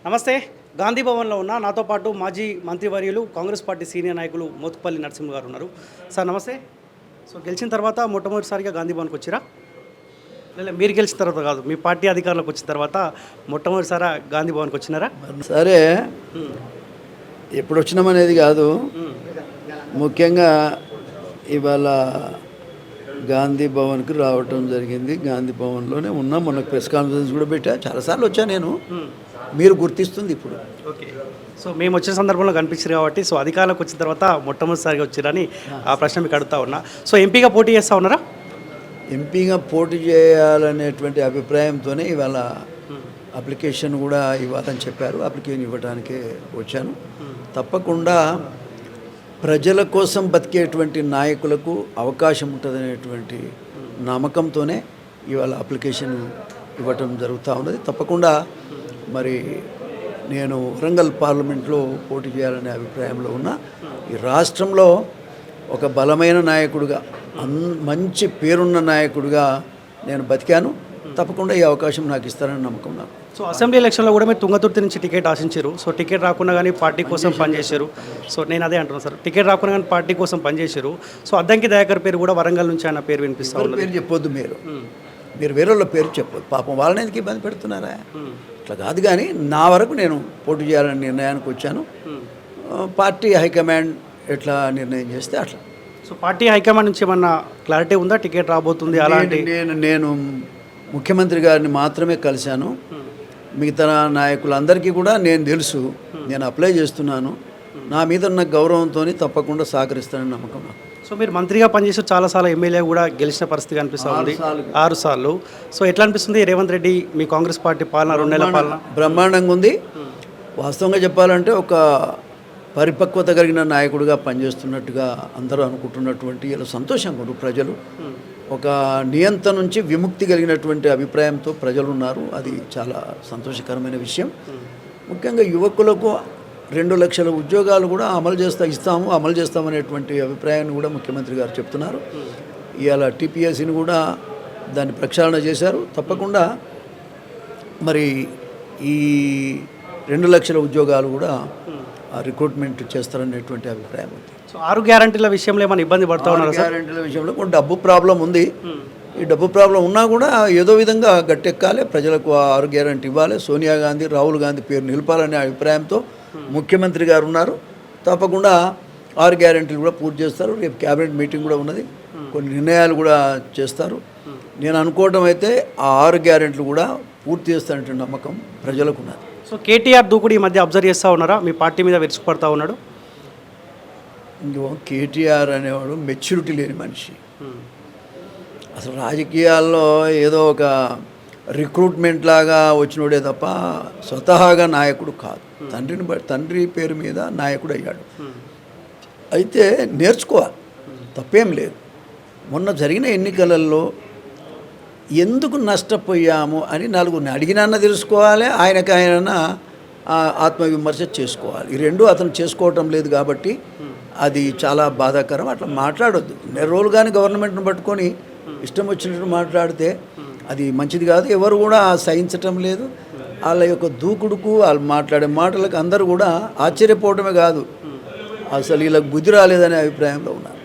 నమస్తే. గాంధీ భవన్లో ఉన్న నాతో పాటు మాజీ మంత్రివర్యులు కాంగ్రెస్ పార్టీ సీనియర్ నాయకులు మోత్కుపల్లి నరసింహ గారు ఉన్నారు. సార్ నమస్తే. సో గెలిచిన తర్వాత మొట్టమొదటిసారిగా గాంధీ భవన్కి వచ్చిరా? లేదా మీరు గెలిచిన తర్వాత కాదు, మీ పార్టీ అధికారంలోకి వచ్చిన తర్వాత మొట్టమొదటిసారి గాంధీ భవన్కి వచ్చినారా? సరే, ఎప్పుడు వచ్చినామనేది కాదు, ముఖ్యంగా ఇవాళ గాంధీ భవన్కి రావటం జరిగింది. గాంధీ భవన్లోనే ఉన్నాం. మొన్న ప్రెస్ కాన్ఫరెన్స్ కూడా పెట్టా, చాలాసార్లు వచ్చా నేను. మీరు గుర్తిస్తుంది ఇప్పుడు. ఓకే. సో మేము వచ్చిన సందర్భంలో కనిపించారు కాబట్టి, సో అధికారంలోకి వచ్చిన తర్వాత మొట్టమొదటిసారిగా వచ్చారని ఆ ప్రశ్న మీకు అడుగుతా ఉన్నా. సో ఎంపీగా పోటీ చేస్తూ ఉన్నారా? ఎంపీగా పోటీ చేయాలనేటువంటి అభిప్రాయంతోనే ఇవాళ అప్లికేషన్ కూడా ఇవ్వాలని చెప్పారు. అప్లికేషన్ ఇవ్వడానికే వచ్చాను. తప్పకుండా ప్రజల కోసం బతికేటువంటి నాయకులకు అవకాశం ఉంటుందనేటువంటి నమ్మకంతోనే ఇవాళ అప్లికేషన్ ఇవ్వటం జరుగుతూ ఉన్నది. తప్పకుండా మరి నేను వరంగల్ పార్లమెంట్లో పోటీ చేయాలనే అభిప్రాయంలో ఉన్నా. ఈ రాష్ట్రంలో ఒక బలమైన నాయకుడిగా, మంచి పేరున్న నాయకుడిగా నేను బతికాను. తప్పకుండా ఈ అవకాశం నాకు ఇస్తారని నమ్మకం నాకు. సో అసెంబ్లీ ఎలక్షన్లో కూడా మీరు తుంగతుర్తి నుంచి టికెట్ ఆశించారు. సో టికెట్ రాకుండా కానీ పార్టీ కోసం పనిచేశారు. సో నేను అదే అంటున్నాను సార్, టికెట్ రాకుండా కానీ పార్టీ కోసం పనిచేశారు. సో అద్దంకి దయాకర్ పేరు కూడా వరంగల్ నుంచి ఆయన పేరు వినిపిస్తా ఉన్నారు. పేరు చెప్పొద్దు, మీరు వేరే వాళ్ళ పేరు చెప్పొద్దు. పాపం వాళ్ళని ఎందుకు ఇబ్బంది పెడుతున్నారా? అట్లా కాదు. కానీ నా వరకు నేను పోటీ చేయాలని నిర్ణయానికి వచ్చాను. పార్టీ హైకమాండ్ ఎట్లా నిర్ణయం చేస్తే అట్లా. సో పార్టీ హైకమాండ్ నుంచి ఏమన్నా క్లారిటీ ఉందా టికెట్ రాబోతుంది అలాంటి? నేను ముఖ్యమంత్రి గారిని మాత్రమే కలిశాను. మిగతా నాయకులందరికీ కూడా నేను తెలుసు. నేను అప్లై చేస్తున్నాను. నా మీద ఉన్న గౌరవంతో తప్పకుండా సహకరిస్తానని నమ్మకం నాకు. సో మీరు మంత్రిగా పనిచేసి చాలాసార్లు ఎమ్మెల్యే కూడా గెలిచిన పరిస్థితి కనిపిస్తూ ఉంది, 6 సార్లు. సో ఎట్లా అనిపిస్తుంది రేవంత్ రెడ్డి మీ కాంగ్రెస్ పార్టీ పాలన 2 నెలల పాలన? బ్రహ్మాండంగా ఉంది. వాస్తవంగా చెప్పాలంటే ఒక పరిపక్వత కలిగిన నాయకుడిగా పనిచేస్తున్నట్టుగా అందరూ అనుకుంటున్నటువంటి ఇలా సంతోషంగా ఉన్నారు ప్రజలు. ఒక నియంత్రణ నుంచి విముక్తి కలిగినటువంటి అభిప్రాయంతో ప్రజలు ఉన్నారు. అది చాలా సంతోషకరమైన విషయం. ముఖ్యంగా యువకులకు 2 లక్షల ఉద్యోగాలు కూడా అమలు చేస్తామనేటువంటి అభిప్రాయాన్ని కూడా ముఖ్యమంత్రి గారు చెప్తున్నారు. ఇవాళ టీపీఎస్సీని కూడా దాన్ని ప్రక్షాళన చేశారు. తప్పకుండా మరి ఈ 2 లక్షల ఉద్యోగాలు కూడా రిక్రూట్మెంట్ చేస్తారనేటువంటి అభిప్రాయం ఉంది. సో 6 గ్యారంటీల విషయంలో ఏమైనా ఇబ్బంది పడుతూ ఉన్నారు? గ్యారంటీల విషయంలో కొంచెం డబ్బు ప్రాబ్లం ఉంది. ఈ డబ్బు ప్రాబ్లం ఉన్నా కూడా ఏదో విధంగా గట్టెక్కాలి, ప్రజలకు 6 గ్యారంటీ ఇవ్వాలి, సోనియా గాంధీ, రాహుల్ గాంధీ పేరు నిలపాలనే అభిప్రాయంతో ముఖ్యమంత్రి గారు ఉన్నారు. తప్పకుండా 6 గ్యారంటీలు కూడా పూర్తి చేస్తారు. రేపు క్యాబినెట్ మీటింగ్ కూడా ఉన్నది, కొన్ని నిర్ణయాలు కూడా చేస్తారు. నేను అనుకోవడం అయితే ఆ 6 గ్యారంటీలు కూడా పూర్తి చేస్తానంటే నమ్మకం ప్రజలకు ఉన్నది. సో కేటీఆర్ దూకుడు ఈ మధ్య అబ్జర్వ్ చేస్తూ ఉన్నారా? మీ పార్టీ మీద విరుచుకుపడతా ఉన్నాడు. ఇంకో కేటీఆర్ అనేవాడు మెచ్యూరిటీ లేని మనిషి. అసలు రాజకీయాల్లో ఏదో ఒక రిక్రూట్మెంట్ లాగా వచ్చినోడే తప్ప స్వతహాగా నాయకుడు కాదు. తండ్రి పేరు మీద నాయకుడు అయ్యాడు. అయితే నేర్చుకోవాలి, తప్పేం లేదు. మొన్న జరిగిన ఎన్నికలలో ఎందుకు నష్టపోయాము అని నలుగురిని అడిగినాన్న తెలుసుకోవాలి, ఆయన ఆత్మవిమర్శ చేసుకోవాలి. ఈ రెండు అతను చేసుకోవటం లేదు కాబట్టి అది చాలా బాధాకరం. అట్లా మాట్లాడొద్దు. 2 రోజులు కానీ గవర్నమెంట్ను పట్టుకొని ఇష్టం వచ్చినట్టు మాట్లాడితే అది మంచిది కాదు. ఎవరు కూడా సహించటం లేదు. వాళ్ళ యొక్క దూకుడుకు, వాళ్ళు మాట్లాడే మాటలకు అందరూ కూడా ఆశ్చర్యపోవటమే కాదు, అసలు వీళ్ళకి బుద్ధి రాలేదనే అభిప్రాయంలో ఉన్నారు.